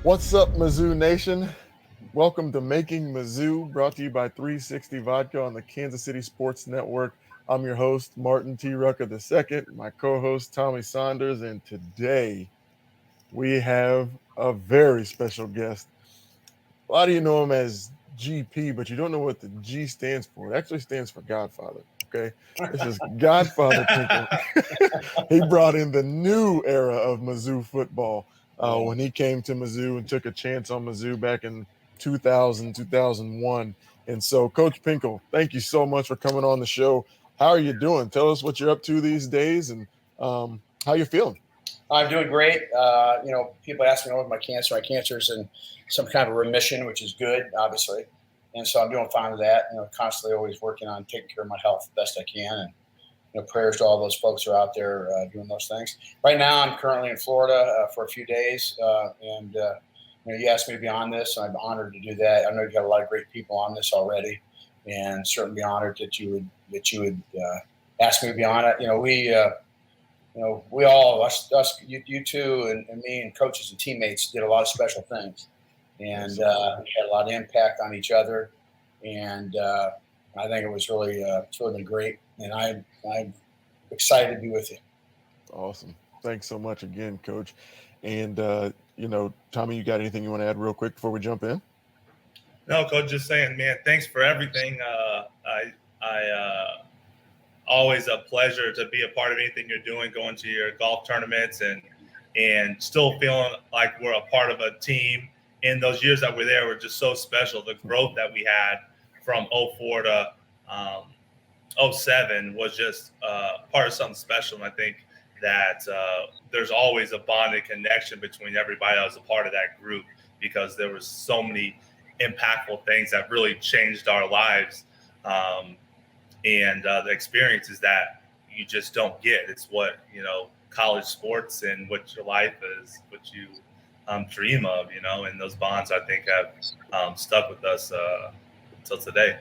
What's up, Mizzou Nation? Welcome to Making Mizzou, brought to you by 360 Vodka on the Kansas City Sports Network. I'm your host, Martin T. Rucker II, my co-host, Tommy Saunders, and today we have a very special guest. A lot of you know him as GP, but you don't know what the G stands for. It actually stands for Godfather, okay? This is Godfather Pinkel. He brought in the new era of Mizzou football when he came to Mizzou and took a chance on Mizzou back in 2000, 2001. And so, Coach Pinkel, thank you so much for coming on the show. How are you doing? Tell us what you're up to these days and how you're feeling. I'm doing great. People ask me about my cancer. My cancer is in some kind of remission, which is good, obviously. And so I'm doing fine with that. Constantly always working on taking care of my health the best I can. And prayers to all those folks who are out there doing those things. Right now, I'm currently in Florida for a few days. You asked me to be on this, and I'm honored to do that. I know you've got a lot of great people on this already, and certainly be honored that you would ask me to be on it. We all, us, you two, and me, and coaches and teammates did a lot of special things, and we had a lot of impact on each other. And I think it's really been great, and I'm excited to be with you. Awesome. Thanks so much again, Coach. And Tommy, you got anything you want to add real quick before we jump in? No, Coach, just saying, man, thanks for everything. Always a pleasure to be a part of anything you're doing, going to your golf tournaments and still feeling like we're a part of a team. And those years that we're there were just so special. The growth that we had from 04 to 07 was just part of something special. And I think that there's always a bonded connection between everybody that was a part of that group, because there was so many impactful things that really changed our lives. And the experiences that you just don't get. It's what, college sports and what your life is, what you dream of, and those bonds, I think, have stuck with us until today.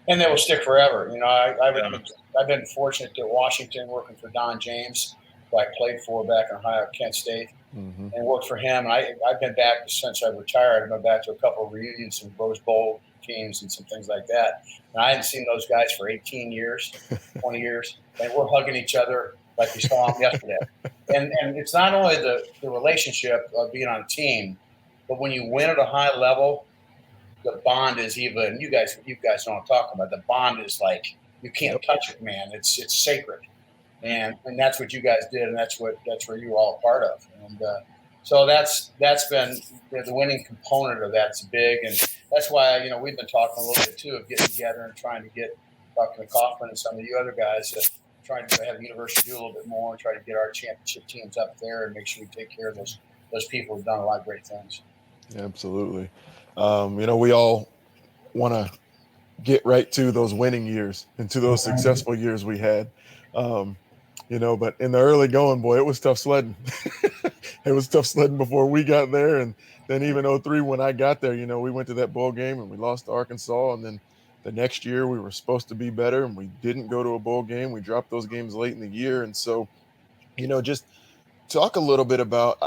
And they will stick forever. I've been fortunate to Washington, working for Don James, who I played for back in Ohio, Kent State, and worked for him. And I've been back since I retired. I've been back to a couple of reunions, some Rose Bowl teams and some things like that. And I hadn't seen those guys for 18 years, 20 years. And we're hugging each other like we saw them yesterday. And it's not only the relationship of being on a team, but when you win at a high level, the bond is even, you guys know what I'm talking about. The bond is like, you can't touch it, man. It's sacred. And that's what you guys did, and that's where you were all a part of. And so that's been the winning component of that's big, and that's why we've been talking a little bit too of getting together and trying to talking to Kaufman and some of you other guys, trying to have the university do a little bit more and try to get our championship teams up there and make sure we take care of those people who've done a lot of great things. Absolutely. We all want to get right to those winning years and to those successful years we had. But in the early going, boy, it was tough sledding. It was tough sledding before we got there. And then even 03, when I got there, we went to that bowl game and we lost to Arkansas. And then the next year we were supposed to be better and we didn't go to a bowl game. We dropped those games late in the year. And so, just talk a little bit about,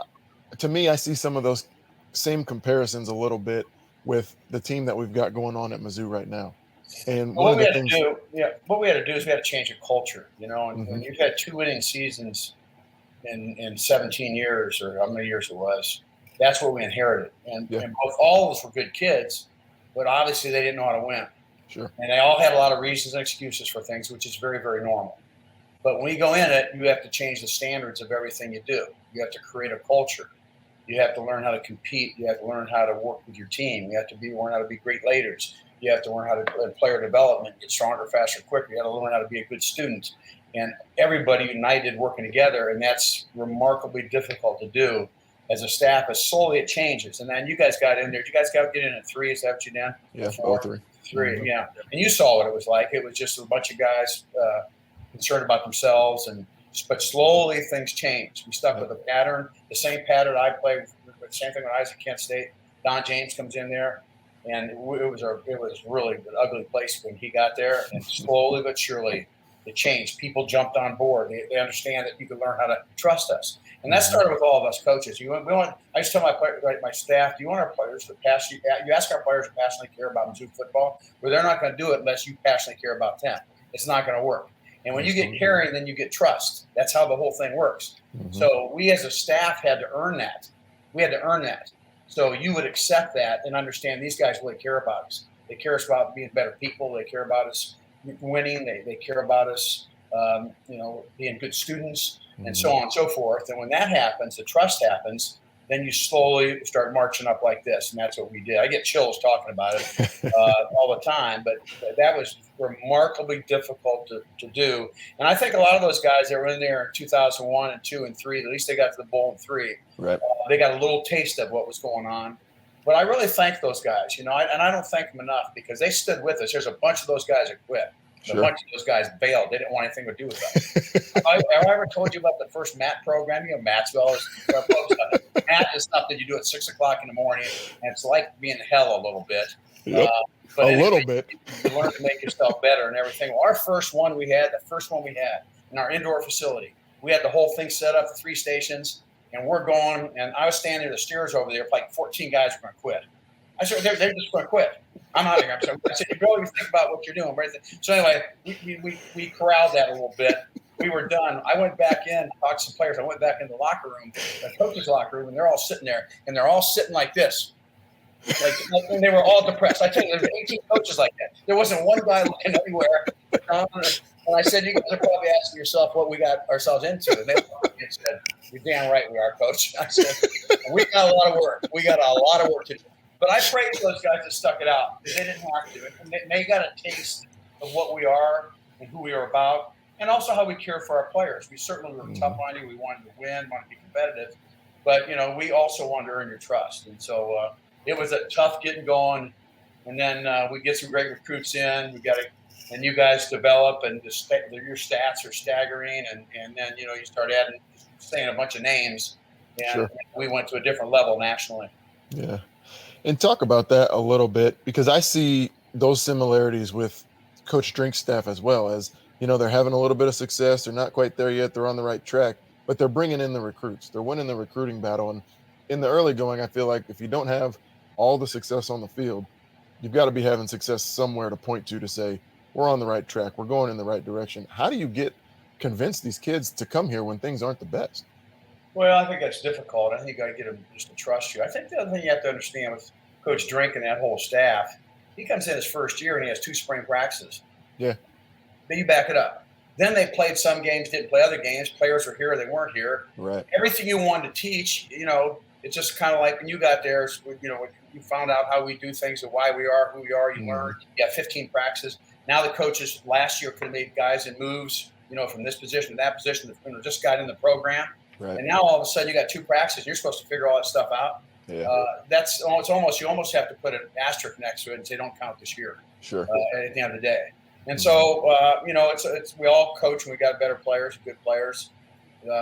to me, I see some of those same comparisons a little bit with the team that we've got going on at Mizzou right now. And what we had to do is we had to change a culture, and when you've had 2 winning seasons in 17 years or how many years it was, that's what we inherited. And all of us were good kids, but obviously they didn't know how to win. Sure. And they all had a lot of reasons and excuses for things, which is very, very normal. But when you go in it, you have to change the standards of everything you do. You have to create a culture. You have to learn how to compete. You have to learn how to work with your team. You have to learn how to be great leaders. You have to learn how to player development, get stronger, faster, quicker. You got to learn how to be a good student. And everybody united working together, and that's remarkably difficult to do as a staff. As slowly it changes. And then you guys got in there. Did you guys get in at 3? Is that what you did? Yeah, all 3. 3, yeah. And you saw what it was like. It was just a bunch of guys concerned about themselves, but slowly things changed. We stuck with a pattern, the same pattern I played, the same thing when I was at Kent State. Don James comes in there, and it was really an ugly place when he got there. And slowly but surely, It changed. People jumped on board. They understand that you can learn how to trust us. And that started with all of us coaches. I just tell my staff, do you want our players to you ask our players to passionately care about Mizzou football, well, they're not going to do it unless you passionately care about them. It's not going to work. And when you get caring, then you get trust. That's how the whole thing works. So we as a staff had to earn that. We had to earn that. So you would accept that and understand these guys really care about us. They care about being better people. They care about us winning. They care about us, being good students and so on and so forth. And when that happens, the trust happens, then you slowly start marching up like this. And that's what we did. I get chills talking about it all the time, but that was remarkably difficult to do. And I think a lot of those guys that were in there in 2001 and 2 and 3, at least they got to the bowl in 3. Right. They got a little taste of what was going on. But I really thank those guys, and I don't thank them enough because they stood with us. There's a bunch of those guys that quit. A bunch of those guys bailed. They didn't want anything to do with us. Have I ever told you about the first MAT program? MAT's MAT is stuff that you do at 6 o'clock in the morning, and it's like being in hell a little bit. Yep. But a little bit. You learn to make yourself better and everything. Well, the first one we had in our indoor facility, we had the whole thing set up, 3 stations. And we're going, and I was standing the steers over there, like 14 guys were going to quit. I said, they're just going to quit. I'm out of here. I said, you go, you think about what you're doing. So anyway, we corralled that a little bit. We were done. I went back in, talked to some players. I went back in the locker room, the coach's locker room, and they're all sitting there, and they're all sitting like this. And they were all depressed. I tell you, there were 18 coaches like that. There wasn't one guy looking anywhere. And I said, you guys are probably asking yourself what we got ourselves into. And they said, you're damn right we are, Coach. I said, we got a lot of work. We got a lot of work to do. But I praise those guys that stuck it out. They didn't have to. And they got a taste of what we are and who we are about, and also how we care for our players. We certainly were tough on you. We wanted to win, wanted to be competitive. But, we also wanted to earn your trust. And so it was a tough getting going. And then we get some great recruits in. And you guys develop, and your stats are staggering. And then, you start saying a bunch of names. And we went to a different level nationally. Yeah. And talk about that a little bit, because I see those similarities with Coach Drink's staff as well. As, they're having a little bit of success. They're not quite there yet. They're on the right track, but they're bringing in the recruits. They're winning the recruiting battle. And in the early going, I feel like if you don't have all the success on the field, you've got to be having success somewhere to point to say, we're on the right track. We're going in the right direction. How do you convince these kids to come here when things aren't the best? Well, I think that's difficult. I think you got to get them just to trust you. I think the other thing you have to understand with Coach Drink and that whole staff, he comes in his first year and he has 2 spring practices. Yeah. Then you back it up. Then they played some games, didn't play other games. Players were here, they weren't here. Right. Everything you wanted to teach, it's just kind of like when you got there, when you found out how we do things and why we are who we are, you learned. You got 15 practices. Now the coaches last year could have made guys in moves, from this position to that position, just got in the program. Right. And now all of a sudden you got 2 practices and you're supposed to figure all that stuff out. Yeah. You almost have to put an asterisk next to it and say, don't count this year. Sure. At the end of the day. And so, it's we all coach and we got better players, good players.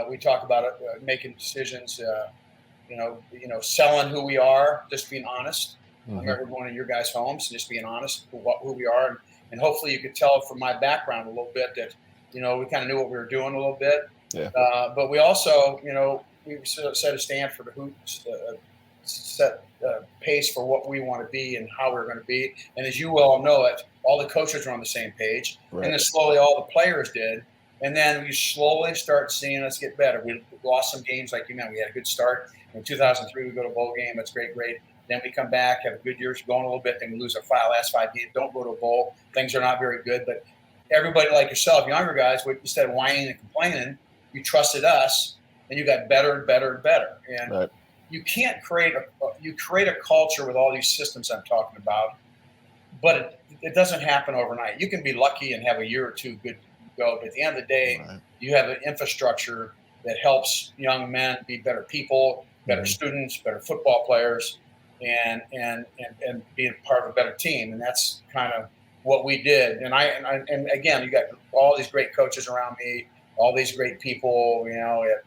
We talk about it, making decisions, selling who we are, just being honest. I remember going to your guys' homes and just being honest who we are. And hopefully you could tell from my background a little bit that, we kind of knew what we were doing a little bit. Yeah. But we also, we set a stand for the hoops, set pace for what we want to be and how we're going to be. And as you all know it, all the coaches are on the same page. Right. And then slowly all the players did. And then we slowly start seeing us get better. We lost some games like you know. We had a good start. In 2003, we go to a bowl game. That's great. Then we come back, have a good year, going a little bit. Then we lose our last 5 games. Don't go to a bowl. Things are not very good. But everybody like yourself, younger guys, instead of whining and complaining, you trusted us, and you got better and better and better. And right. You can't create a culture with all these systems I'm talking about, but it doesn't happen overnight. You can be lucky and have a year or two good go, but at the end of the day, right. You have an infrastructure that helps young men be better people, better students, better football players, and being part of a better team. And that's kind of what we did. And again, you got all these great coaches around me, all these great people,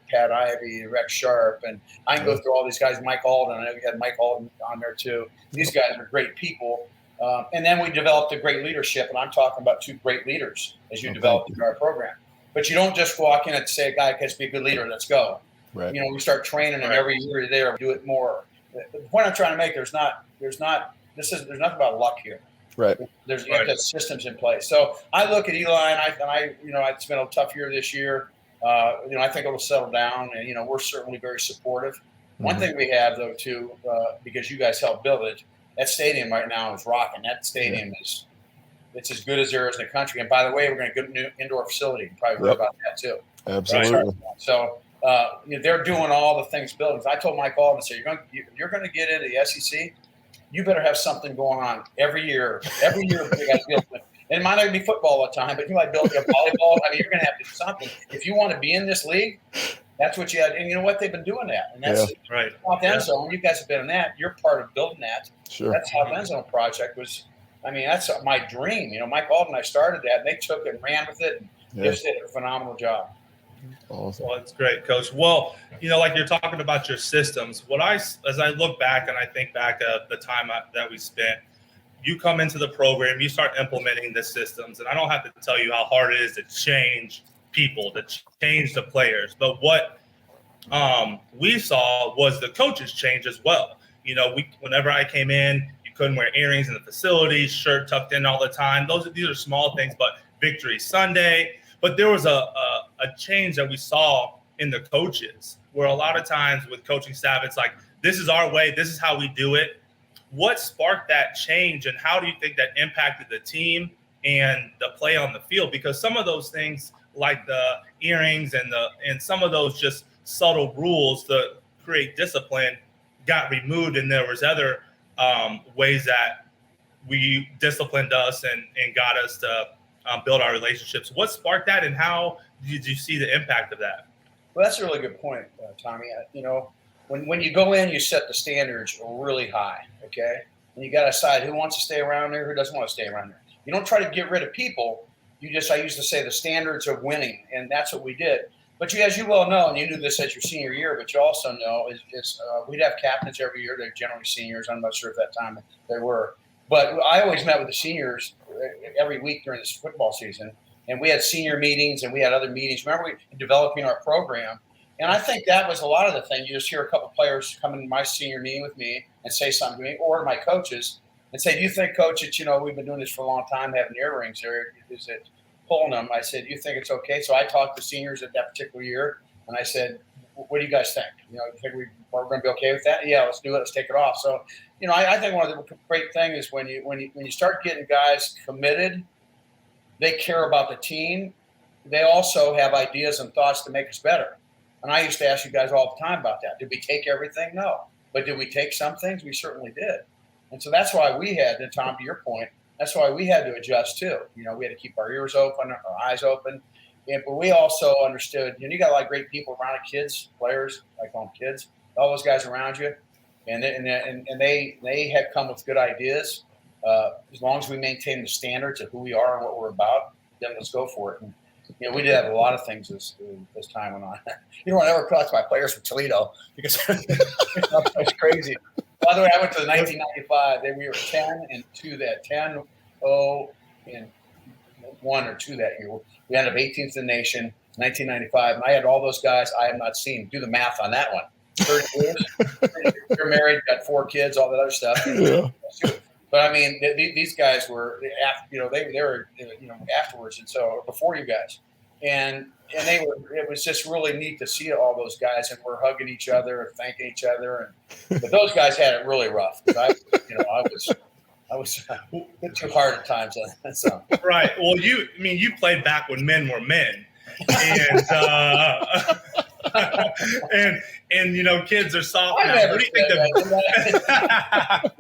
Pat Ivy, Rex Sharp, and I can go through all these guys, Mike Alden. I know we had Mike Alden on there too. These guys are great people, And then we developed a great leadership, and I'm talking about 2 great leaders as you develop in our program. But you don't just walk in and say, a guy has to be a good leader, let's go. Right. We start training them every year you're there, do it more. The point I'm trying to make, there's nothing about luck here. Right. You have to have systems in place. So I look at Eli, and I it's been a tough year this year. I think it'll settle down, and we're certainly very supportive. One thing we have though too, because you guys helped build it, that stadium right now is rocking. That stadium it's as good as there is in the country. And by the way, we're going to get a new indoor facility. You probably heard about that too. Absolutely. Right? So they're doing all the things buildings. I told Mike Alden, you're going to get into the SEC. You better have something going on every year. Every year, you got to build it. And it might not be football all the time, but you might build a volleyball. I mean, you're going to have to do something. If you want to be in this league, that's what you had. And you know what? They've been doing that. And that's South End Zone. You guys have been in that. You're part of building that. Sure. That South End Zone project that's my dream. Mike Alden and I started that, and they took it and ran with it. And just did a phenomenal job. Awesome. Well, that's great, Coach. Well, like you're talking about your systems, as I look back and I think back at the time that we spent, you come into the program, you start implementing the systems, and I don't have to tell you how hard it is to change people, to change the players. But what we saw was the coaches change as well. Whenever I came in, you couldn't wear earrings in the facility, shirt tucked in all the time. These are small things, but Victory Sunday. But there was a change that we saw in the coaches, where a lot of times with coaching staff, it's like, this is our way, this is how we do it. What sparked that change, and how do you think that impacted the team and the play on the field? Because some of those things, like the earrings and some of those just subtle rules to create discipline, got removed, and there was other ways that we disciplined us and got us to build our relationships. What sparked that, and how did you see the impact of that? Well, that's a really good point, Tommy. When you go in, you set the standards really high, okay? And you got to decide who wants to stay around there, who doesn't want to stay around there. You don't try to get rid of people. I used to say the standards of winning, and that's what we did. But as you well know, and you knew this as your senior year, but you also know we'd have captains every year. They're generally seniors. I'm not sure if that time they were. But I always met with the seniors every week during this football season, and we had senior meetings and we had other meetings. Remember, we were developing our program, and I think that was a lot of the thing. You just hear a couple of players come in my senior meeting with me and say something to me, or my coaches, and say, "Do you think, Coach, that we've been doing this for a long time, having earrings there? Is it pulling them?" I said, "Do you think it's okay?" So I talked to seniors at that particular year, and I said, "What do you guys think? You think we're going to be okay with that? Yeah, let's do it. Let's take it off." So, I think one of the great things is when you start getting guys committed, they care about the team. They also have ideas and thoughts to make us better. And I used to ask you guys all the time about that. Did we take everything? No. But did we take some things? We certainly did. And so that's why we had, and Tom, to your point, that's why we had to adjust too. We had to keep our ears open, our eyes open. But we also understood, you got a lot of great people around, kids, players, I call them kids, all those guys around you. And they had come with good ideas. As long as we maintain the standards of who we are and what we're about, then let's go for it. And, we did have a lot of things as time went on. You don't ever cross my players from Toledo because it's crazy. By the way, I went to the 1995. We were 10-2 that 10-0 and 1 or 2 that year. We ended up 18th in the nation, 1995. And I had all those guys I have not seen. Do the math on that one. 30 years. You're married, got 4 kids, all that other stuff. Yeah. But I mean, these guys were, they were, afterwards, and so before you guys, and they were. It was just really neat to see all those guys, and we're hugging each other and thanking each other. But those guys had it really rough. I was a bit too hard at times. So. Right. Well, you played back when men were men, and kids are soft now. What do you think that?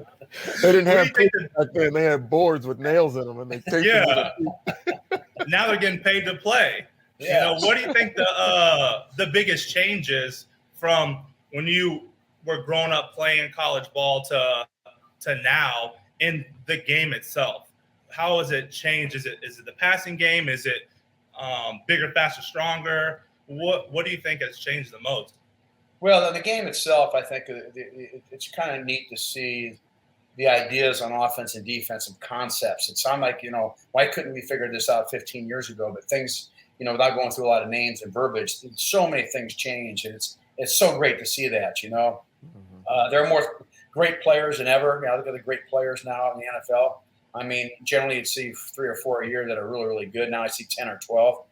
They didn't have pitches back then. They had boards with nails in them, and they taped them. Now they're getting paid to play. Yeah. What do you think the biggest change is from when you were growing up playing college ball to now in the game itself? How has it changed? Is it the passing game? Is it bigger, faster, stronger? What do you think has changed the most? Well, in the game itself, I think it's kind of neat to see the ideas on offense and defense and concepts. It sounded like, why couldn't we figure this out 15 years ago? But things, without going through a lot of names and verbiage, so many things change, and it's so great to see that. There are more great players than ever. Look at the great players now in the NFL. I mean, generally you'd see 3 or 4 a year that are really, really good. Now I see 10 or 12.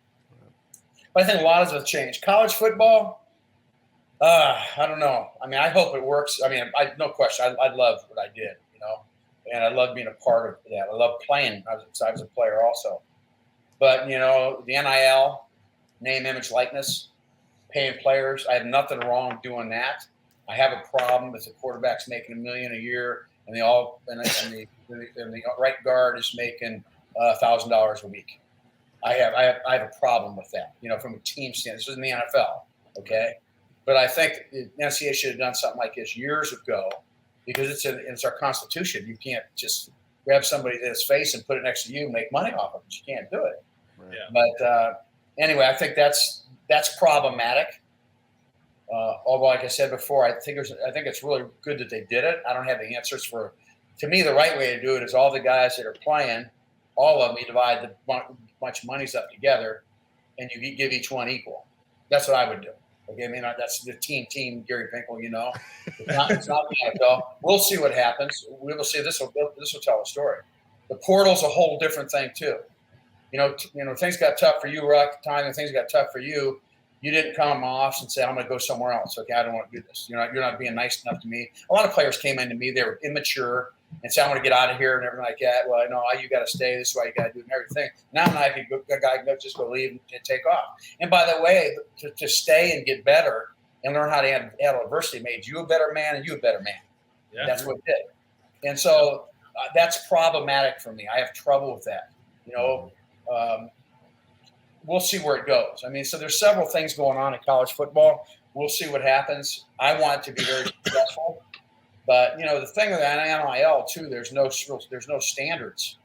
But I think a lot has changed. College football, I don't know. I mean, I hope it works. I mean, no question. I love what I did, and I love being a part of that. I love playing. I was a player also. But, the NIL, name, image, likeness, paying players, I have nothing wrong doing that. I have a problem if the quarterback's making $1 million a year and the right guard is making $1,000 a week. I have a problem with that, from a team standpoint. This is in the NFL, okay? But I think the NCAA should have done something like this years ago, because it's our Constitution. You can't just grab somebody that's face and put it next to you and make money off of it. You can't do it. Right. Yeah. But anyway, I think that's problematic. Although, like I said before, I think it's really good that they did it. I don't have the answers for. To me, the right way to do it is all the guys that are playing, all of them, you divide the bunch of monies up together, and you give each one equal. That's what I would do. Okay, I mean, that's the team Gary Pinkel. It's not the NFL. We'll see what happens. We will see. This will tell a story. The portal's a whole different thing too. Things got tough for you, Ruck. Time and things got tough for you. You didn't come off and say, I'm going to go somewhere else. Okay, I don't want to do this. You're not being nice enough to me. A lot of players came into me. They were immature and said, I want to get out of here and everything like that. Well, no, you got to stay. This is why you got to do it and everything. Now I can just go leave and take off. And by the way, to stay and get better and learn how to handle adversity made you a better man and you a better man. Yeah. That's what it did. And so that's problematic for me. I have trouble with that. We'll see where it goes. I mean, so there's several things going on in college football. We'll see what happens. I want it to be very successful. But, the thing with NIL, too, there's no standards.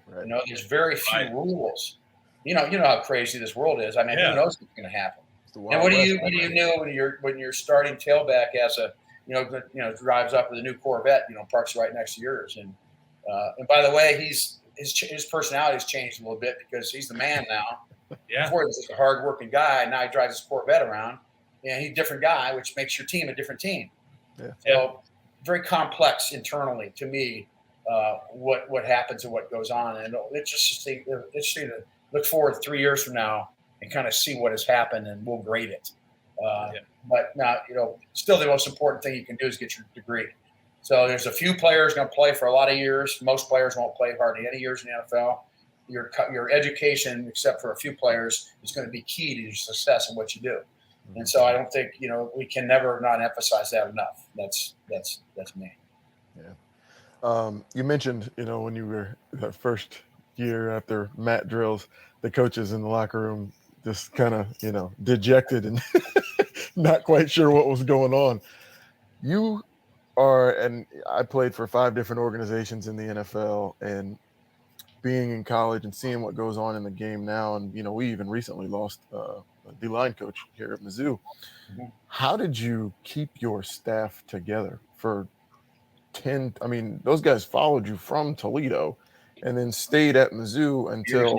Right. There's very few rules. You know how crazy this world is. I mean, who knows what's going to happen? And what do you know when you're starting tailback as a, drives up with a new Corvette, parks right next to yours. And by the way, his personality's changed a little bit because he's the man now. Yeah. Before he was just a hard-working guy. Now he drives his Corvette around. And he's a different guy, which makes your team a different team. Yeah. So very complex internally to me, what happens and what goes on. And it's interesting to look forward 3 years from now and kind of see what has happened, and we'll grade it. But now, still the most important thing you can do is get your degree. So there's a few players going to play for a lot of years. Most players won't play hardly any years in the NFL. Your education, except for a few players, is going to be key to your success in what you do. And so I don't think, we can never not emphasize that enough. That's me. Yeah. You mentioned, when you were the first year after mat drills, the coaches in the locker room just kind of, dejected and not quite sure what was going on. You are, and I played for 5 different organizations in the NFL, and being in college and seeing what goes on in the game now. And, we even recently lost a D-line coach here at Mizzou. Mm-hmm. How did you keep your staff together for 10? I mean, those guys followed you from Toledo and then stayed at Mizzou until,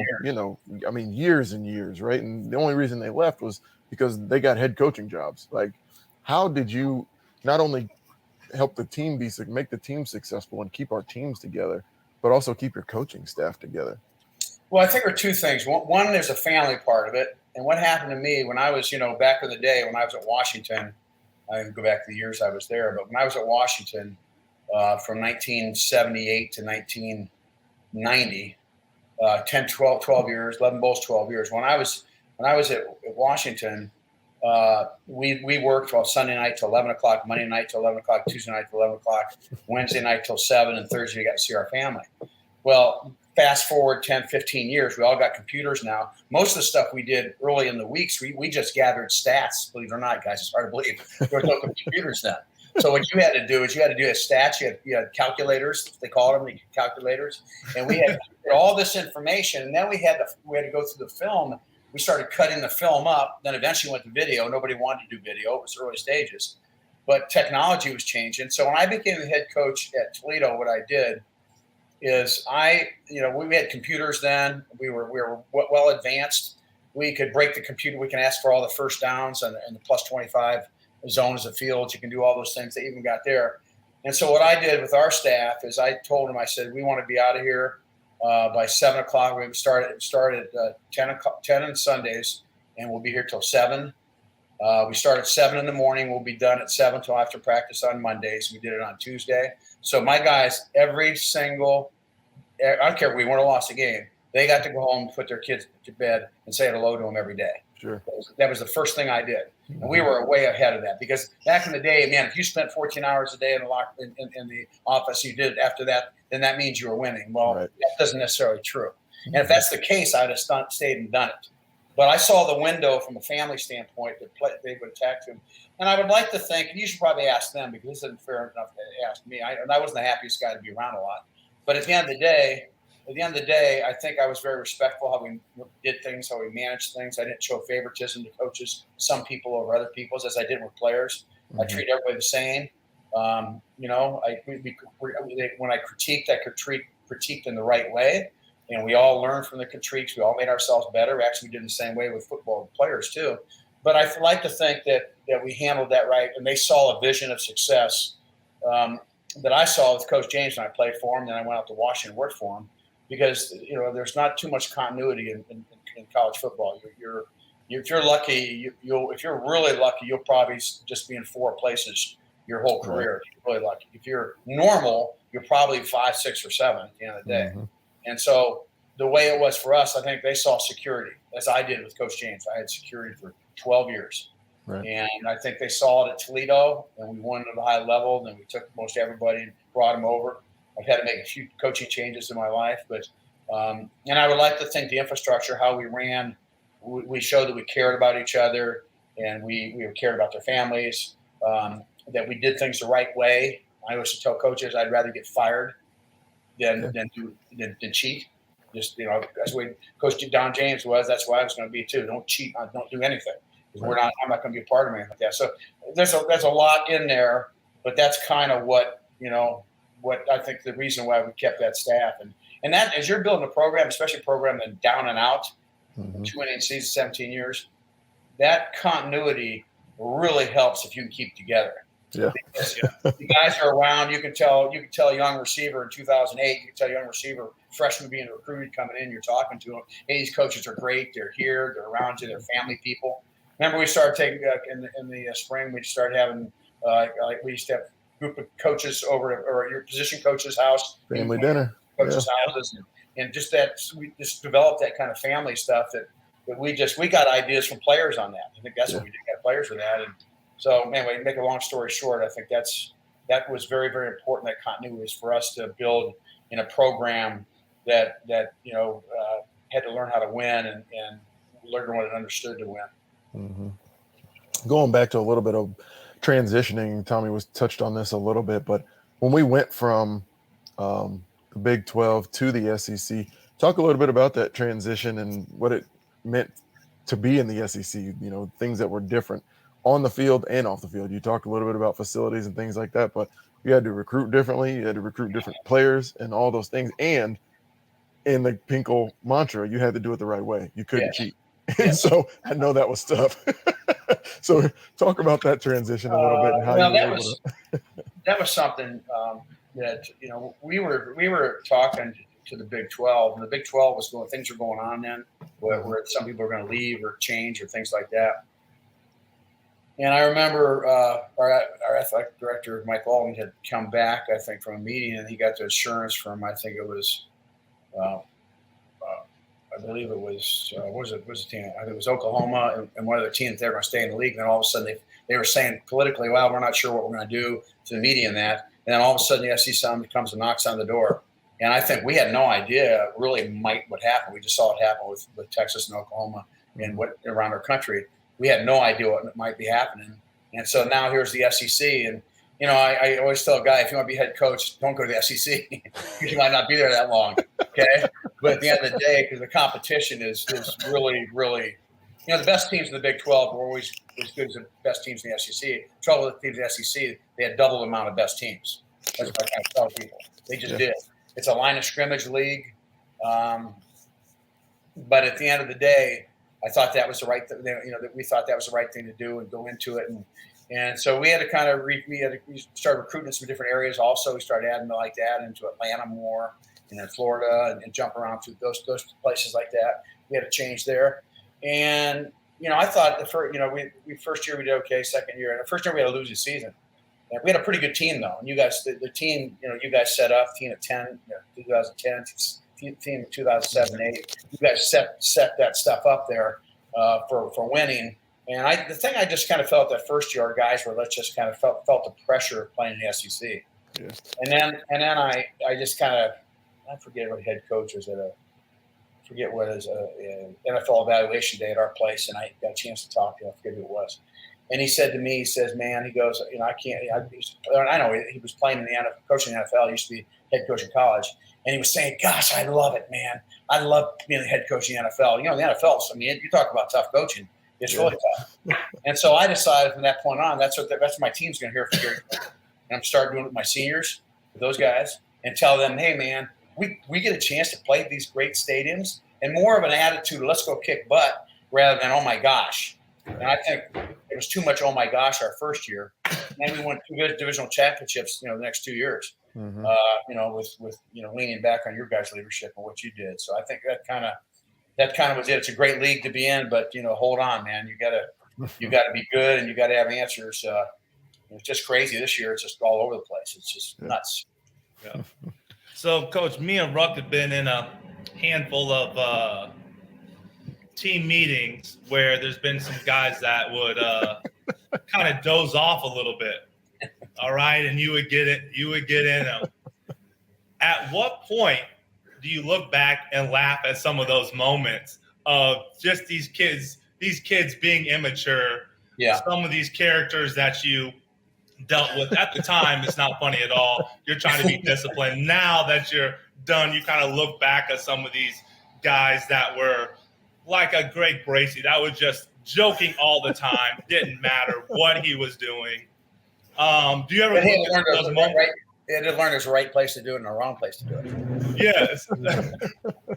years and years, right? And the only reason they left was because they got head coaching jobs. Like, how did you not only help the team make the team successful and keep our teams together, but also keep your coaching staff together? Well, I think there are 2 things. One, there's a family part of it. And what happened to me when I was, back in the day when I was at Washington, I didn't go back to the years I was there, but when I was at Washington from 1978 to 1990, 10, 12 years, 11 bowls, 12 years. When I was at Washington, we worked Sunday night till 11 o'clock, Monday night till 11 o'clock, Tuesday night till 11 o'clock, Wednesday night till 7, and Thursday we got to see our family. Well, fast forward 10, 15 years, we all got computers now. Most of the stuff we did early in the weeks, we just gathered stats, believe it or not, guys. It's hard to believe. There was no computers then. So what you had to do is you had to do a stats. You had calculators, they called them, calculators. And we had all this information, and then we had to go through the film. We started cutting the film up. Then eventually went to video. Nobody wanted to do video. It was early stages. but technology was changing. So when I became the head coach at Toledo, what I did is we had computers then. We were well advanced. We could break the computer. We can ask for all the first downs and the plus 25 zones of fields. You can do all those things. They even got there. And so what I did with our staff is I told them, I said, we want to be out of here by 7 o'clock. We start at 10 on Sundays, and we'll be here till 7. We start at 7 in the morning. We'll be done at 7 till after practice on Mondays. We did it on Tuesday. So my guys, I don't care if we won or lost a game, they got to go home, put their kids to bed, and say hello to them every day. Sure. That was the first thing I did. And we were way ahead of that because back in the day, man, if you spent 14 hours a day in the office, you did after that, then that means you were winning. Well, That doesn't necessarily true. And if that's the case, I'd have stayed and done it. But I saw the window from a family standpoint that they would attack him. And I would like to think, and you should probably ask them because this isn't fair enough to ask me. I wasn't the happiest guy to be around a lot. But at the end of the day, I think I was very respectful how we did things, how we managed things. I didn't show favoritism to coaches, some people over other people's, as I did with players. I treat everybody the same. When I critiqued, I critiqued in the right way. And we all learned from the critiques. We all made ourselves better. Actually, we did the same way with football players too. But I like to think that we handled that right, and they saw a vision of success that I saw with Coach James when I played for him. Then I went out to Washington and worked for him because there's not too much continuity in college football. If you're lucky, if you're really lucky, you'll probably just be in 4 places your whole career. If you're really lucky. If you're normal, you're probably 5, 6, or 7 at the end of the day. Mm-hmm. And so the way it was for us, I think they saw security, as I did with Coach James. I had security for 12 years. Right. And I think they saw it at Toledo, and we won at a high level. And then we took most everybody and brought them over. I've had to make a few coaching changes in my life. But and I would like to think the infrastructure, how we ran, we showed that we cared about each other, and we cared about their families, that we did things the right way. I used to tell coaches I'd rather get fired than cheat. Just that's the way Coach Don James was. That's why I was going to be too. Don't cheat. Don't do anything. Right. I'm not going to be a part of anything like that. So there's a lot in there, but that's kind of what I think the reason why we kept that staff and that as you're building a program, especially a program that down and out, 2 innings season, 17 years, that continuity really helps if you can keep together. Yeah. The guys are around. You can tell a young receiver in 2008. You can tell a young receiver, freshman being recruited, coming in. You're talking to them. Hey, these coaches are great. They're here. They're around you. They're family people. Remember, we started taking in the spring. We started having we used to have a group of coaches over at your position coach's house, family dinner, coaches' houses, and just that we just developed that kind of family stuff that we got ideas from players on that. I think that's what we did. Got players for that. And so, anyway, to make a long story short, I think that was very, very important. That continuity was for us to build in a program that had to learn how to win and learn what it understood to win. Mm-hmm. Going back to a little bit of transitioning, Tommy was touched on this a little bit, but when we went from the Big 12 to the SEC, talk a little bit about that transition and what it meant to be in the SEC. Things that were different on the field and off the field. You talked a little bit about facilities and things like that, but you had to recruit differently. You had to recruit different players and all those things. And in the Pinkel mantra, you had to do it the right way. You couldn't cheat. And so I know that was tough. So talk about that transition a little bit and how you were able to. That was something that we were talking to the Big 12, and the Big 12 was going. Things were going on then, where some people were going to leave or change or things like that. And I remember our athletic director, Mike Alden, had come back, I think, from a meeting, and he got the assurance from, I think it was, I believe it was, what was the team? I think it was Oklahoma and one of the teams they were going to stay in the league. And then all of a sudden they were saying politically, well, we're not sure what we're going to do to the media and that. And then all of a sudden the SEC comes and knocks on the door. And I think we had no idea really what happened. We just saw it happen with Texas and Oklahoma and what around our country. We had no idea what might be happening. And so now here's the SEC. And, I always tell a guy, if you want to be head coach, don't go to the SEC. You might not be there that long. Okay. But at the end of the day, because the competition is really, really, the best teams in the Big 12 were always as good as the best teams in the SEC. Trouble with the teams in the SEC, they had double the amount of best teams. That's what I kind of tell people. They just did. It's a line of scrimmage league. But at the end of the day, I thought that was the right thing. We thought that was the right thing to do and go into it. And so we had to kind of we started recruiting in some different areas. Also, we started adding into Atlanta more, and then Florida, and jump around through those places like that. We had to change there. And I thought the first first year we did okay. Second year, and the first year we had a losing season. And we had a pretty good team though. And you guys, the team, you guys set up team of 10, 2010. Team of 2007, 8. You guys set that stuff up there for winning. And the thing I just kind of felt that first year, our guys were just kind of felt the pressure of playing in the SEC. Yes. And then I just kind of I forget what head coach was at an NFL evaluation day at our place, and I got a chance to talk to him. I forget who it was. And he said to me, he says, "Man," he goes, I can't. I know he was playing in the NFL, coaching in the NFL. He used to be head coach in college. And he was saying, "Gosh, I love it, man. I love being the head coach in the NFL." The NFL, you talk about tough coaching. It's really tough. And so I decided from that point on, that's what my team's going to hear from Gary Pinkel. And I'm starting doing it with my seniors, with those guys, and tell them, "Hey, man, we get a chance to play these great stadiums," and more of an attitude, let's go kick butt, rather than, "Oh, my gosh." And I think it was too much, "Oh, my gosh," our first year. And then we won 2 good divisional championships, the next 2 years. Mm-hmm. With leaning back on your guys' leadership and what you did. So I think that kind of was it. It's a great league to be in, but hold on, man. You gotta be good, and you gotta have answers. It's just crazy this year. It's just all over the place. It's just nuts. Yeah. So, Coach, me and Ruck have been in a handful of team meetings where there's been some guys that would kind of doze off a little bit. All right, and you would get in them. At what point do you look back and laugh at some of those moments of just these kids being immature? Yeah. Some of these characters that you dealt with at the time, it's not funny at all. You're trying to be disciplined. Now that you're done, you kind of look back at some of these guys that were like a Greg Bracey that was just joking all the time. Didn't matter what he was doing. Do you ever look at those moments? They had to learn there's a right place to do it and a wrong place to do it. Yes.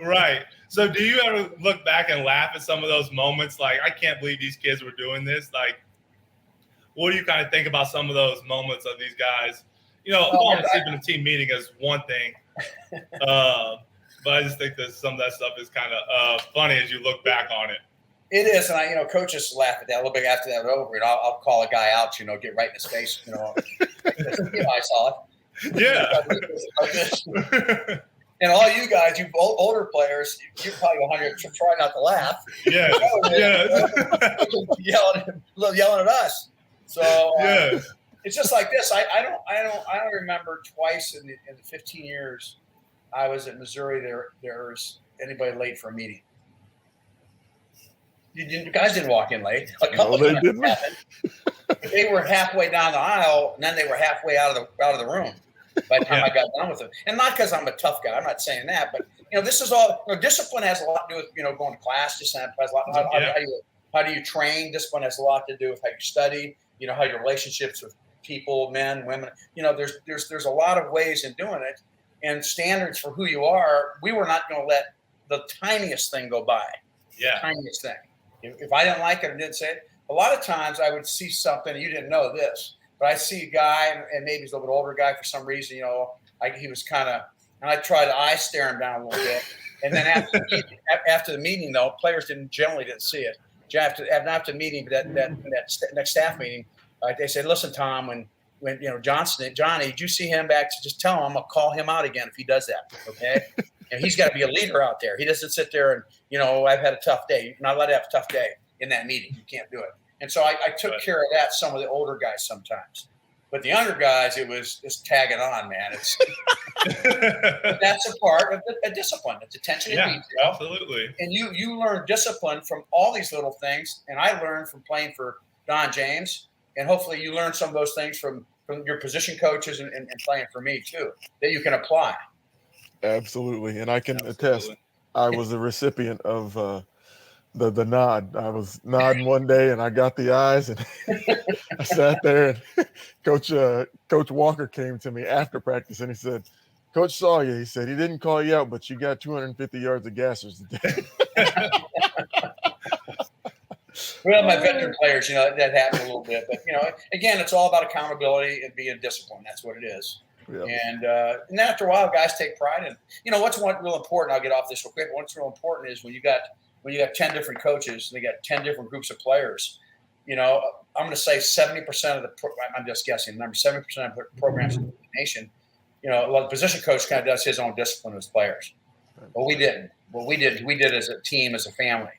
Right. So do you ever look back and laugh at some of those moments? Like, I can't believe these kids were doing this. Like, what do you kind of think about some of those moments of these guys? Falling asleep in a team meeting is one thing. But I just think that some of that stuff is kind of funny as you look back on it. It is, and coaches laugh at that a little bit after that over. I'll call a guy out, get right in his face. I saw it. Yeah. And all you guys, you older players, you're probably 100. Try not to laugh. Yeah. Yelling at us. So it's just like this. I don't remember twice in the 15 years I was at Missouri. There was anybody late for a meeting. You guys didn't walk in late. A couple of times happened. They were halfway down the aisle, and then they were halfway out of the room by the time I got done with them. And not because I'm a tough guy. I'm not saying that, but this is all. Discipline has a lot to do with going to class. Discipline has a lot. How do you train? Discipline has a lot to do with how you study. How your relationships with people, men, women. There's a lot of ways in doing it, and standards for who you are. We were not going to let the tiniest thing go by. Yeah, tiniest thing. If I didn't like it or didn't say it, a lot of times I would see something, and you didn't know this, but I see a guy, and maybe he's a little bit older guy for some reason, he was kind of, and I tried to eye stare him down a little bit. And then after the meeting, though, players generally didn't see it. After the meeting, that next staff meeting, they said, "Listen, Tom, when Johnny, did you see him back? Just tell him I'm gonna call him out again if he does that, okay?" And he's got to be a leader out there. He doesn't sit there and, I've had a tough day. You're not allowed to have a tough day in that meeting. You can't do it. And so I took care of that, some of the older guys sometimes. But the younger guys, it was just tagging on, man. That's a part of a discipline. It's attention to detail. Absolutely. And you learn discipline from all these little things. And I learned from playing for Don James. And hopefully you learn some of those things from your position coaches and playing for me too, that you can apply. Absolutely. And I can attest, I was a recipient of the nod. I was nodding one day and I got the eyes and I sat there and Coach Walker came to me after practice and he said, "Coach saw you." He said, "He didn't call you out, but you got 250 yards of gassers today." Well, my veteran players, that happens a little bit. But, again, it's all about accountability and being disciplined. That's what it is. Yep. And then after a while, guys take pride in, what's one real important, I'll get off this real quick. What's real important is when you got 10 different coaches and they got 10 different groups of players, I'm going to say 70% of I'm just guessing, number 70% of the programs in the nation, the position coach kind of does his own discipline with his players. But we didn't. What we did as a team, as a family.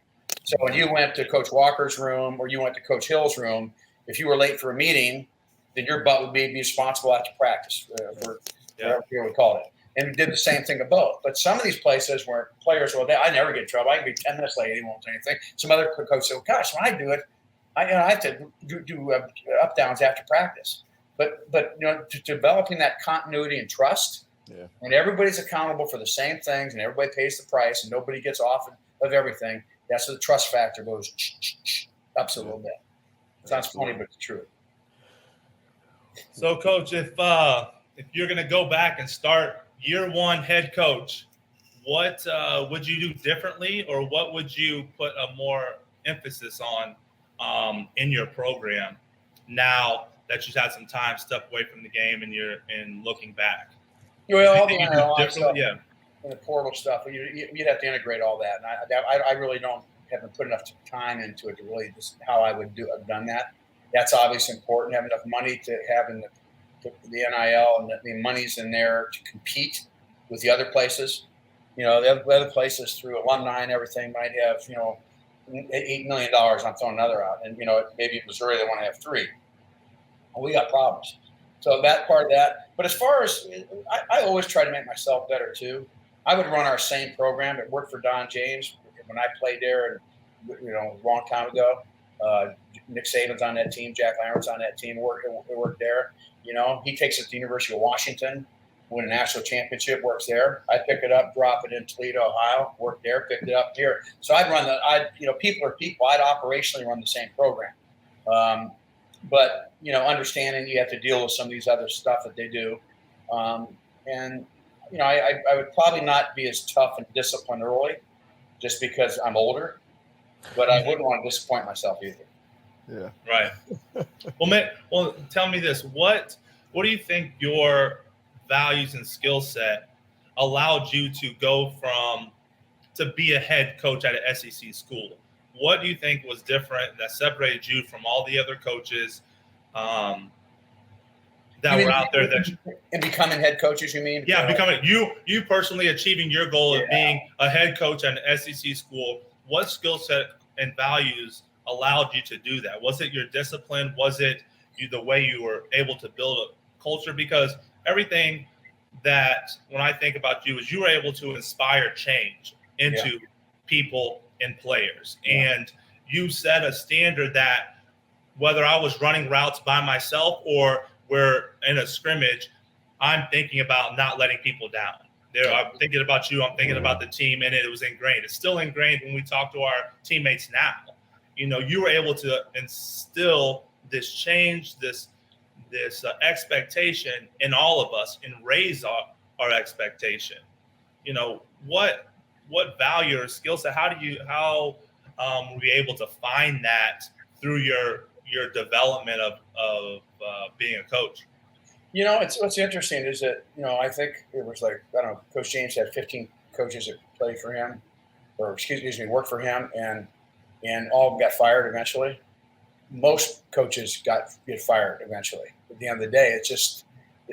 So when you went to Coach Walker's room or you went to Coach Hill's room, if you were late for a meeting, then your butt would be responsible after practice, for whatever we called it. And we did the same thing of both. But some of these places where players, I never get in trouble. I can be 10 minutes late, he won't do anything. Some other coach said, "Well, gosh, when I do it, I have to do up downs after practice." But developing that continuity and trust, and everybody's accountable for the same things, and everybody pays the price, and nobody gets off of everything. That's where the trust factor goes up a little bit. Sounds funny, but it's true. So, Coach, if you're going to go back and start year one head coach, what would you do differently, or what would you put a more emphasis on in your program now that you've had some time stepped away from the game and you're looking back? Well, all the NIL stuff, and the portal stuff, you'd have to integrate all that. And I really haven't put enough time into it to really just how I would have done that. That's obviously important. Have enough money to have in the NIL and the money's in there to compete with the other places. The other places through alumni and everything might have, $8 million. I'm throwing another out. And, maybe in Missouri they want to have 3. Well, we got problems. So that part of that. But as far as I always try to make myself better too. I would run our same program. It worked for Don James when I played there, a long time ago. Nick Saban's on that team. Jack Lambert on that team. Worked there. He takes it to the University of Washington, win a national championship, works there. I pick it up, drop it in Toledo, Ohio, work there, picked it up here. So I'd run people are people. I'd operationally run the same program. But, understanding you have to deal with some of these other stuff that they do. I would probably not be as tough and disciplined early just because I'm older, but I wouldn't want to disappoint myself either. Yeah. Right. Well, tell me this. What do you think your values and skill set allowed you to go to be a head coach at an SEC school? What do you think was different that separated you from all the other coaches that were out there? And becoming head coaches, you mean? Yeah, becoming you personally achieving your goal of being a head coach at an SEC school. What skill set and values allowed you to do that? Was it your discipline? Was it the way you were able to build a culture? Because everything that when I think about you is you were able to inspire change into people and players. And you set a standard that whether I was running routes by myself or we're in a scrimmage, I'm thinking about not letting people down. I'm thinking about you. I'm thinking about the team, and it was ingrained. It's still ingrained when we talk to our teammates now. You were able to instill this change, this expectation in all of us, and raise our expectation. What value or skill set? How were we able to find that through your development of being a coach? What's interesting is that, I think it was Coach James had 15 coaches that played for him, or worked for him, and all of them got fired eventually. Most coaches get fired eventually. At the end of the day, it's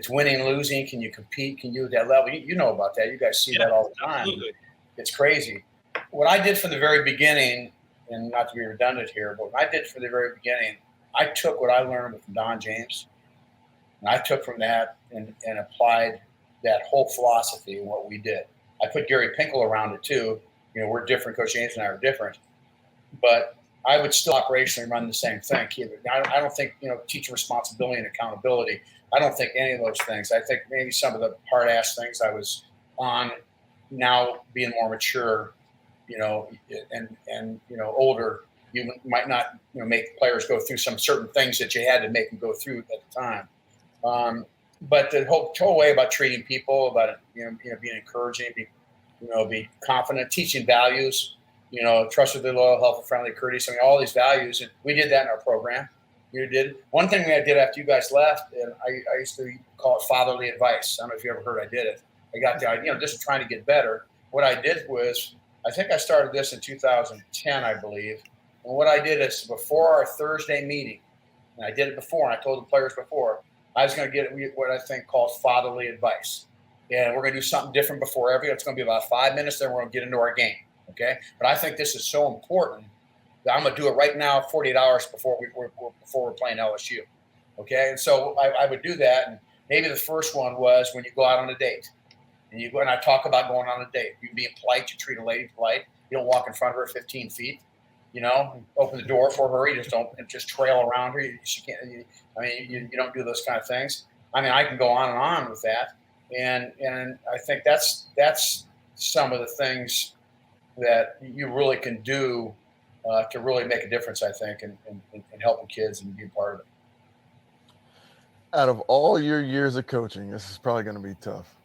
winning and losing. Can you compete? Can you at that level? You know about that. You guys see that all the time. Absolutely. It's crazy. What I did from the very beginning, and not to be redundant here, but what I did from the very beginning, I took what I learned from Don James, and I took from that and applied that whole philosophy in what we did. I put Gary Pinkel around it too. We're different. Coach James and I are different. But I would still operationally run the same thing. I don't think, teaching responsibility and accountability, I don't think any of those things. I think maybe some of the hard-ass things I was on now being more mature, older, you might not, make players go through some certain things that you had to make them go through at the time. But the whole way about treating people, about being encouraging, be confident, teaching values, trustworthy, loyal, helpful, friendly, courteous. All these values, and we did that in our program. You did. One thing I did after you guys left, and I used to call it fatherly advice. I don't know if you ever heard I did it. I got the idea, just trying to get better. What I did was, I think I started this in 2010, I believe. And what I did is before our Thursday meeting, and I did it before, and I told the players before, I was going to get what I think called fatherly advice. And we're going to do something different before it's going to be about 5 minutes, then we're going to get into our game. Okay. But I think this is so important that I'm going to do it right now, 48 hours before we're playing LSU. Okay. And so I would do that. And maybe the first one was when you go out on a date. And I talk about going on a date. You being polite, you treat a lady polite. You don't walk in front of her 15 feet. Open the door for her. You just don't trail around her. She can't. You don't do those kind of things. I can go on and on with that. And I think that's some of the things that you really can do to really make a difference, I think, in helping kids and being part of it. Out of all your years of coaching, this is probably going to be tough.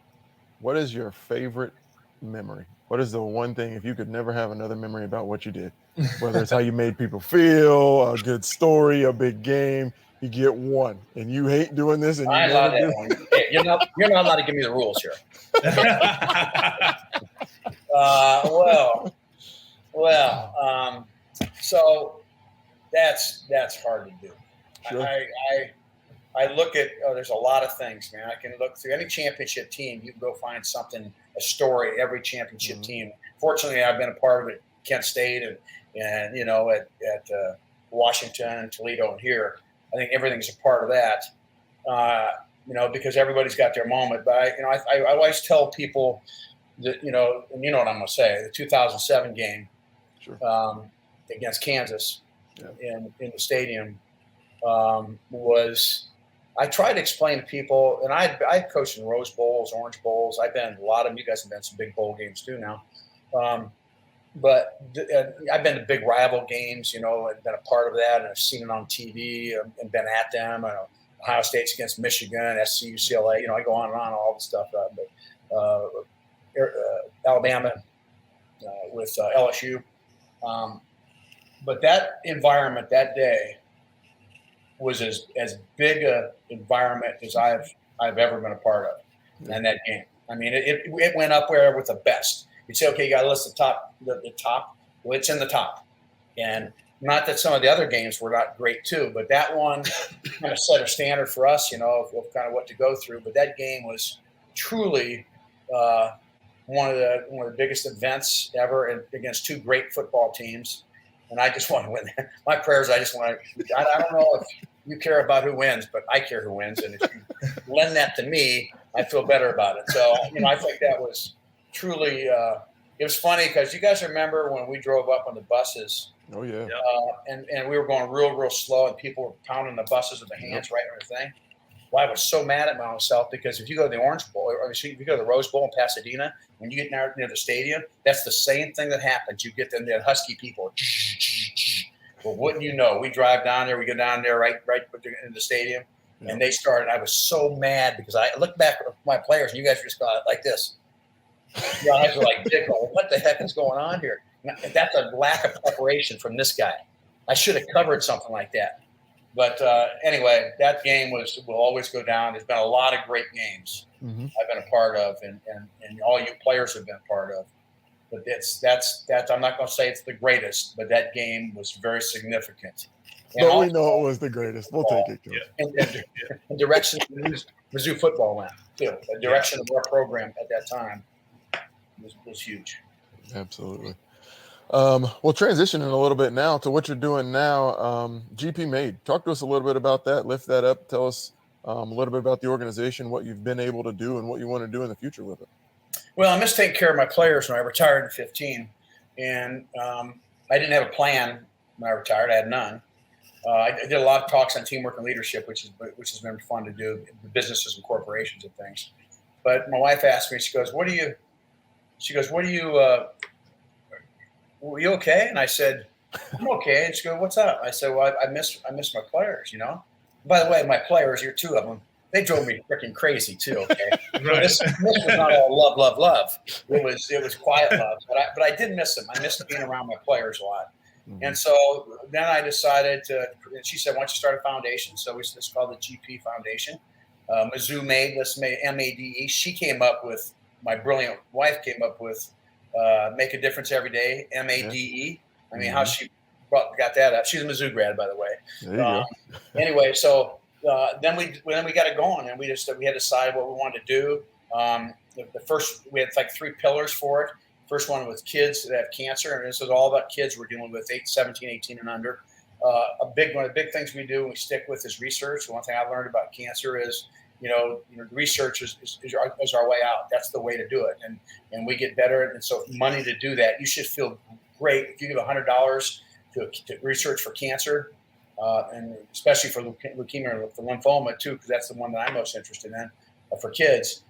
What is your favorite memory? What is the one thing, if you could never have another memory about what you did, whether it's how you made people feel, a good story, a big game, you get one, and you hate doing this, and you never do. Hey, you're not allowed to give me the rules here. So that's hard to do. Sure. I look at there's a lot of things, man. I can look through any championship team. You can go find something, a story. Every championship team. Fortunately, I've been a part of it. Kent State and at Washington and Toledo and here. I think everything's a part of that. Because everybody's got their moment. But I always tell people that and you know what I'm going to say. The 2007 game, sure. Against Kansas, in the stadium, was. I try to explain to people, and I coached in Rose Bowls, Orange Bowls. I've been a lot of them. You guys have been some big bowl games too now. But I've been to big rival games, and been a part of that, and I've seen it on TV and been at them. Ohio State's against Michigan, SC, UCLA. I go on and on, all the stuff. Alabama with LSU. But that environment that day was as big a environment as I've ever been a part of in that game. It went up there with the best. You'd say, okay, you got to list the top. Well, it's in the top. And not that some of the other games were not great too, but that one kind of set a standard for us, of kind of what to go through. But that game was truly one of the biggest events ever against two great football teams. And I just want to win. My prayers, I don't know if you care about who wins, but I care who wins. And if you lend that to me, I feel better about it. So, I think that was truly it was funny because you guys remember when we drove up on the buses. Oh, yeah. And we were going real, real slow, and people were pounding the buses with their hands right and everything. Well, I was so mad at myself because if you go to the Orange Bowl, or if you go to the Rose Bowl in Pasadena, when you get near the stadium, that's the same thing that happens. You get them, the husky people. Well, wouldn't you know? We drive down there. We go down there right in the stadium, and they started. I was so mad because I looked back at my players, and you guys just got like this. Your eyes were like, Dick, what the heck is going on here? That's a lack of preparation from this guy. I should have covered something like that. But anyway, that game will always go down. There's been a lot of great games I've been a part of, and all you players have been a part of. But that's I'm not going to say it's the greatest, but that game was very significant. But we know it was the greatest. We'll take it, Coach. And direction Mizzou football went too. The direction of our program at that time was huge. Absolutely. We'll transition in a little bit now to what you're doing now. GP Made. Talk to us a little bit about that. Lift that up. Tell us a little bit about the organization, what you've been able to do, and what you want to do in the future with it. Well, I missed taking care of my players when I retired in 2015, and I didn't have a plan when I retired. I had none. I did a lot of talks on teamwork and leadership, which has been fun to do, the businesses and corporations and things. But my wife asked me, she goes, what do you well, you okay? And I said, I'm okay. And she goes, what's up? I said, well, I miss my players, you know. By the way, my players, you're two of them. They drove me freaking crazy too. Okay, Right. This was not all love. It was quiet love, but I did miss them. I missed being around my players a lot. Mm-hmm. And so then I decided to. And she said, "Why don't you start a foundation?" So it's called the GP Foundation. Mizzou made MADE. She came up with, my brilliant wife came up with Make a Difference Every Day, MADE. I mean, how she got that up. She's a Mizzou grad, by the way. There you go. Anyway, so then we got it going, and we had to decide what we wanted to do. The first, we had like 3 pillars for it. First one was kids that have cancer, and this is all about kids we're dealing with, 17, 18, and under. One of the big things we do and we stick with is research. One thing I learned about cancer is, research is our way out. That's the way to do it, and we get better. And so money to do that, you should feel great if you give $100 to research for cancer, and especially for leukemia or the lymphoma too, because that's the one that I'm most interested in for kids.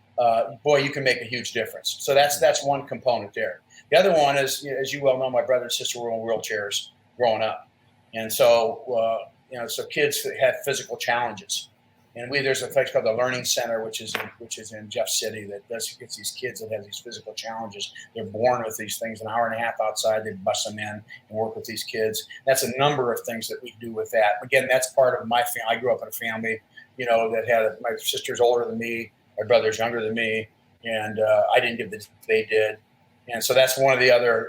Boy, you can make a huge difference. So that's one component there. The other one is, as you well know, my brother and sister were in wheelchairs growing up, and so so kids have physical challenges. And there's a place called the Learning Center, which is in Jeff City, that gets these kids that have these physical challenges. They're born with these things. An hour and a half outside, they bust them in and work with these kids. That's a number of things that we do with that. Again, that's part of my family. I grew up in a family, that had my sister's older than me, my brother's younger than me, and I didn't give they did. And so that's one of the other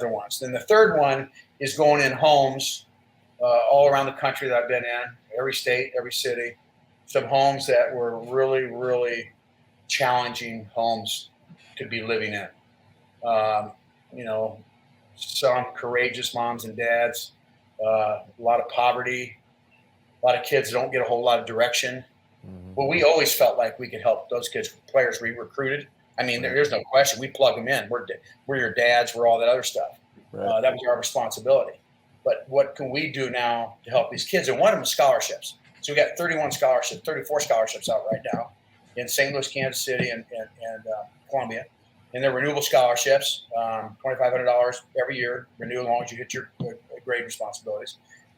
ones. Then the third one is going in homes all around the country that I've been in, every state, every city. Some homes that were really, really challenging homes to be living in. Some courageous moms and dads, a lot of poverty, a lot of kids that don't get a whole lot of direction. Mm-hmm. Well, we always felt like we could help those kids, players we recruited. I mean, there's no question. We plug them in. We're your dads. We're all that other stuff. Right. That was our responsibility. But what can we do now to help these kids? And one of them is scholarships. So we got 34 scholarships out right now in St. Louis, Kansas City, and Columbia. And they're renewable scholarships, $2,500 every year, renew as long as you hit your grade responsibilities.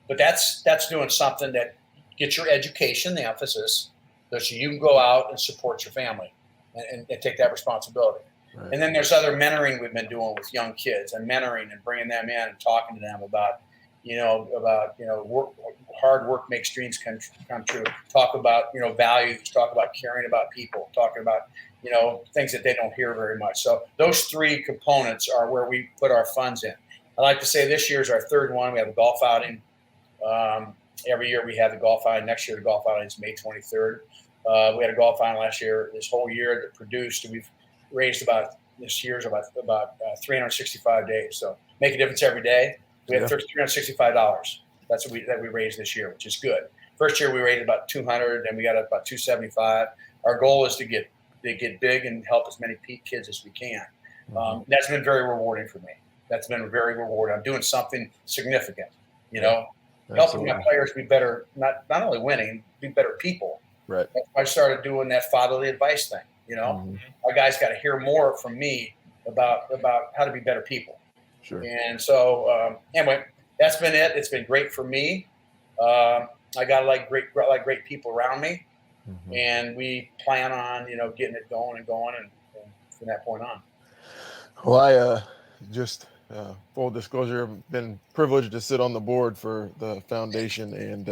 But that's doing something that gets your education, the emphasis, so you can go out and support your family and take that responsibility. Right. And then there's other mentoring we've been doing with young kids, and mentoring and bringing them in and talking to them about hard work makes dreams come true. Talk about, values, talk about caring about people, talking about, things that they don't hear very much. So those 3 components are where we put our funds in. I like to say this year is our 3rd one. We have a golf outing. Every year we have the golf outing. Next year the golf outing is May 23rd. We had a golf outing last year. This whole year that produced, we've raised this year's about 365 days. So make a difference every day. We have $365. That's what we raised this year, which is good. First year we raised about 200, and we got about 275. Our goal is to get big and help as many kids as we can. Mm-hmm. That's been very rewarding for me. That's been very rewarding. I'm doing something significant, helping my players be better, not only winning, be better people. Right. I started doing that fatherly advice thing. Mm-hmm. Our guys got to hear more from me about how to be better people. Sure. And so anyway, that's been it. It's been great for me. I got great people around me, mm-hmm. and we plan on getting it going and from that point on. Well, I just full disclosure, I've been privileged to sit on the board for the foundation, and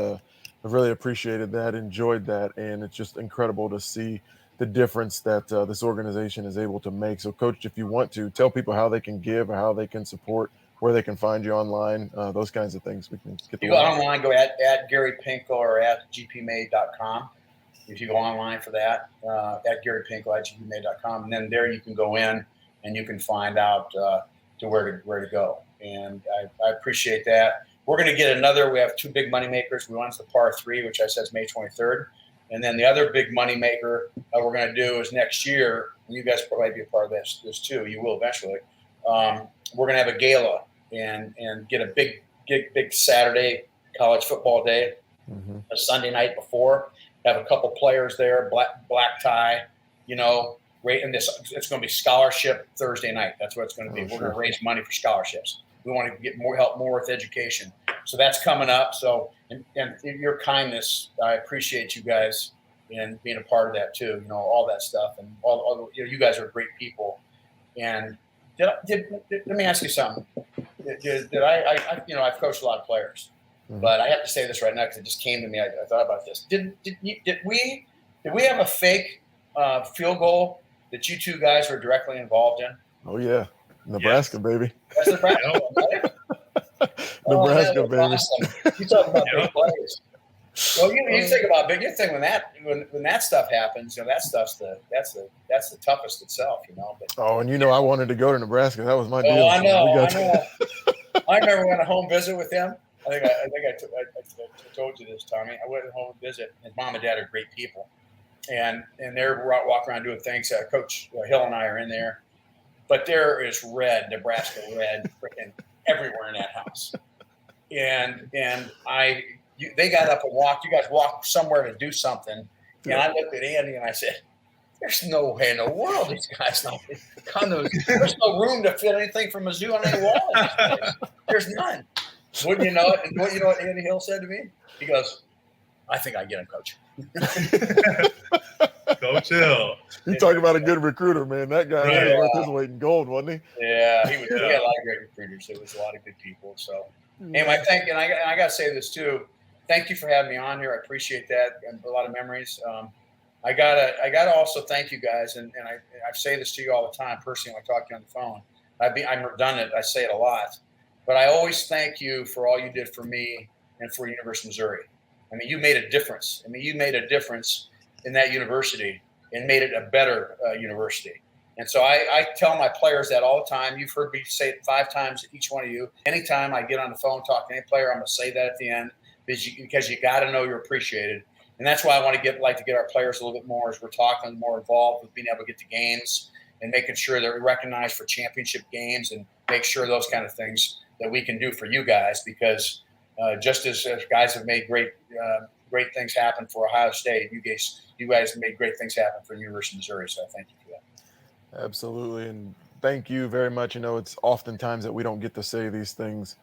I've really appreciated that, enjoyed that, and it's just incredible to see the difference that this organization is able to make. So, Coach, if you want to tell people how they can give or how they can support, where they can find you online, those kinds of things, we can get the. You go online, go at Gary Pinkel or at gpmade.com. If you go online for that, at Gary Pinkel at gpmade.com, and then there you can go in and you can find out to where to go. And I appreciate that. We're going to get we have 2 big money makers. We want the par 3, which I said is May 23rd. And then the other big money maker we're going to do is next year, and you guys probably be a part of this too. You will eventually. We're going to have a gala and get a big Saturday college football day, mm-hmm. a Sunday night before. Have a couple players there, black tie, and it's going to be scholarship Thursday night. That's what it's going to be. We're going to raise money for scholarships. We want to get more help more with education. So that's coming up. So, and your kindness, I appreciate you guys and being a part of that too. All that stuff, and all you guys are great people. And let me ask you something. Did I've coached a lot of players, but I have to say this right now because it just came to me. I thought about this. Did we have a fake field goal that you two guys were directly involved in? Oh yeah, Nebraska, baby. That's Nebraska, right? Nebraska, baby. Awesome. You talk about big players. Well, you think about big. You think when that stuff happens, that's the toughest itself, But, and I wanted to go to Nebraska. That was my deal. I know. I remember when I home visit with him. I think I told you this, Tommy. I went home visit. His mom and dad are great people, and they're walking around doing things. Coach Hill and I are in there, but there is Nebraska red, freaking everywhere in that house, and they got up and walked. You guys walked somewhere to do something. And I looked at Andy and I said, there's no way in the world these guys not come to. There's no room to fit anything from Mizzou on any wall. There's none. Wouldn't you know it? And you know what Andy Hill said to me? He goes, I think I get him, Coach. Coach Hill. You talk about a good recruiter, man. That guy was worth his weight in gold, wasn't he? Yeah, he had a lot of great recruiters. It was a lot of good people. So anyway, I got to say this too. Thank you for having me on here. I appreciate that, and a lot of memories. I gotta also thank you guys, and I say this to you all the time personally when I talk to you on the phone. I'm redundant. I say it a lot, but I always thank you for all you did for me and for University of Missouri. I mean, you made a difference. You made a difference in that university and made it a better university. And so I tell my players that all the time. You've heard me say it 5 times, each one of you. Anytime I get on the phone talking to any player, I'm going to say that at the end. Because you got to know you're appreciated, and that's why I want to like to get our players a little bit more as we're talking more involved with being able to get to games and making sure they're recognized for championship games and make sure those kind of things that we can do for you guys. Because just as guys have made great things happen for Ohio State, you guys have made great things happen for the University of Missouri. So I thank you for that. Absolutely, and thank you very much. It's oftentimes that we don't get to say these things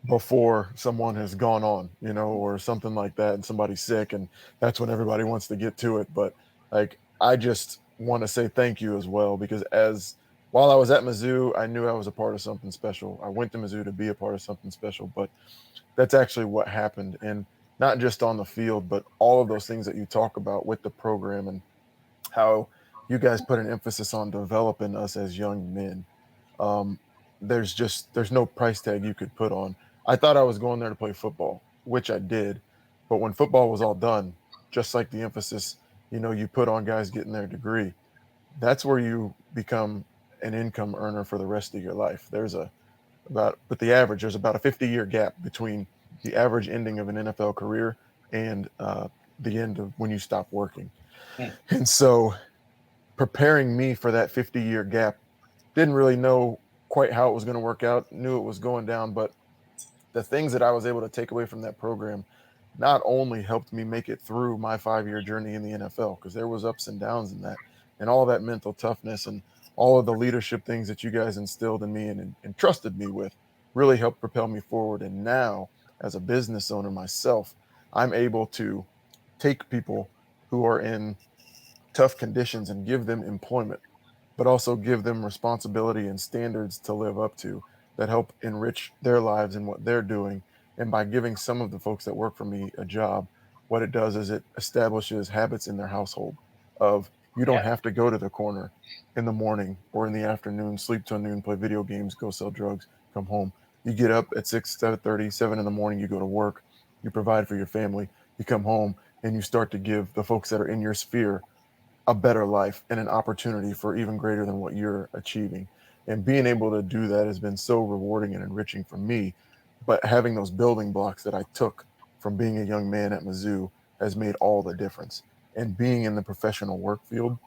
before someone has gone on, or something like that, and somebody's sick, and that's when everybody wants to get to it. But I just want to say thank you as well, because while I was at Mizzou, I knew I was a part of something special. I went to Mizzou to be a part of something special, but that's actually what happened. And not just on the field, but all of those things that you talk about with the program and how you guys put an emphasis on developing us as young men. There's no price tag you could put on. I thought I was going there to play football, which I did. But when football was all done, just like the emphasis, you put on guys getting their degree, that's where you become an income earner for the rest of your life. There's about a 50-year gap between the average ending of an NFL career and the end of when you stop working. And so preparing me for that 50-year gap, didn't really know quite how it was going to work out, knew it was going down, but the things that I was able to take away from that program not only helped me make it through my 5-year journey in the NFL, because there was ups and downs in that, and all that mental toughness and all of the leadership things that you guys instilled in me and trusted me with really helped propel me forward. And now, as a business owner myself, I'm able to take people who are in tough conditions and give them employment, but also give them responsibility and standards to live up to that help enrich their lives and what they're doing. And by giving some of the folks that work for me a job, what it does is it establishes habits in their household of you don't have to go to the corner in the morning or in the afternoon, sleep till noon, play video games, go sell drugs, come home. You get up at 6, 7:30, 7 in the morning, you go to work, you provide for your family, you come home, and you start to give the folks that are in your sphere a better life and an opportunity for even greater than what you're achieving. And being able to do that has been so rewarding and enriching for me. But having those building blocks that I took from being a young man at Mizzou has made all the difference. And being in the professional work field,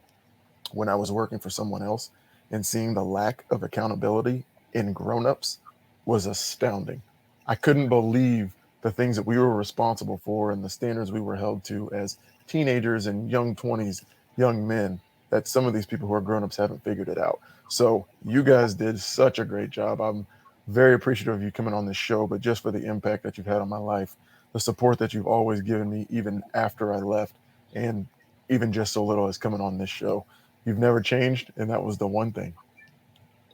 when I was working for someone else and seeing the lack of accountability in grownups was astounding. I couldn't believe the things that we were responsible for and the standards we were held to as teenagers and young 20s, young men, that some of these people who are grownups haven't figured it out. So you guys did such a great job. I'm very appreciative of you coming on this show, but just for the impact that you've had on my life, the support that you've always given me, even after I left, and even just so little as coming on this show. You've never changed, and that was the one thing.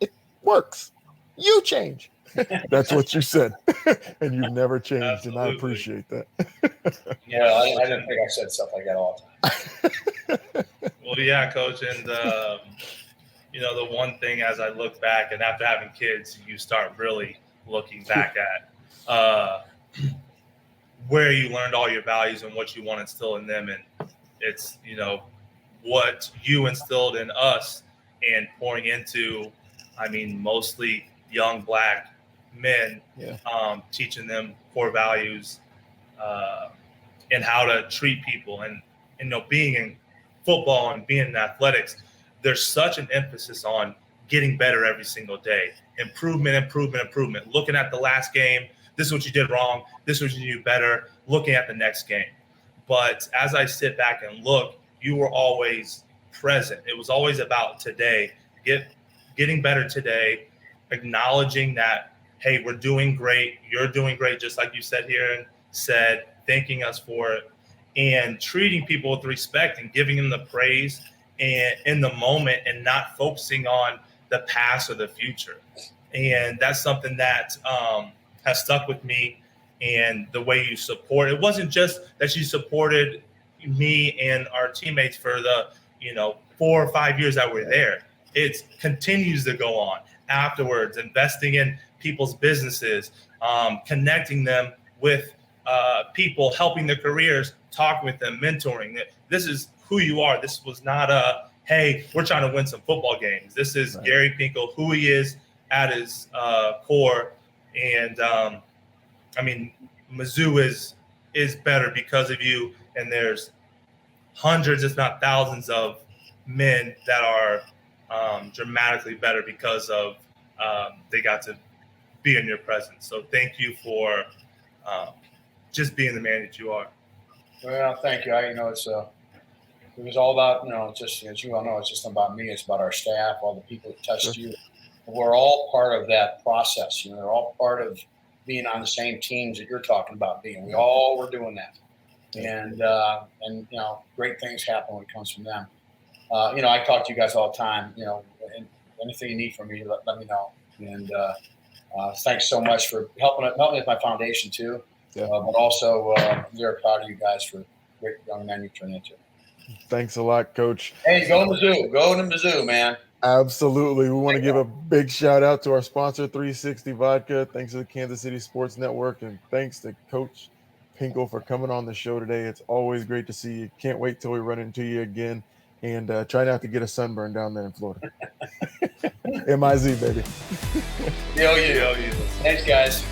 It works. You change. That's what you said. And you've never changed, Absolutely. And I appreciate that. Yeah, I didn't think I said stuff like that all the time. Well, yeah, Coach, and you know, the one thing as I look back, and after having kids, you start really looking back at where you learned all your values and what you want to instill in them, and it's, you know, what you instilled in us and pouring into, I mean, mostly young Black men, teaching them core values and how to treat people. And you know, being in football and being in athletics, there's such an emphasis on getting better every single day. Improvement. Looking at the last game, this is what you did wrong. This is what you do better. Looking at the next game. But as I sit back and look, you were always present. It was always about today, getting better today, acknowledging that, hey, we're doing great. You're doing great, just like you said here and said, thanking us for it, and treating people with respect and giving them the praise and in the moment, and not focusing on the past or the future. And that's something that has stuck with me. And the way you support, it wasn't just that you supported me and our teammates for the, you know, 4 or 5 years that we're there. It continues to go on afterwards, investing in people's businesses, connecting them with people, helping their careers, talking with them, mentoring. This is who you are. This was not hey, we're trying to win some football games. This is right. Gary Pinkel, who he is at his core. And I mean, Mizzou is better because of you. And there's hundreds, if not thousands, of men that are dramatically better because of they got to be in your presence. So thank you for just being the man that you are. Well, thank you. You know, it was all about, you know, just as you all know, it's just about me. It's about our staff, all the people that touched you. We're all part of that process. You know, they're all part of being on the same teams that you're talking about being. We all were doing that. And you know, great things happen when it comes from them. You know, I talk to you guys all the time. You know, and anything you need from me, let me know. And thanks so much for helping with my foundation too. Yeah. But also, we're proud of you guys for great young men you turn into. Thanks a lot, Coach. Hey, go Mizzou. Go to Mizzou, man. Absolutely. We want to give a big shout out to our sponsor, 360 Vodka. Thanks to the Kansas City Sports Network, and thanks to Coach Pinkel for coming on the show today. It's always great to see you. Can't wait till we run into you again, and try not to get a sunburn down there in Florida. MIZ, baby. Yo, you. Thanks, guys.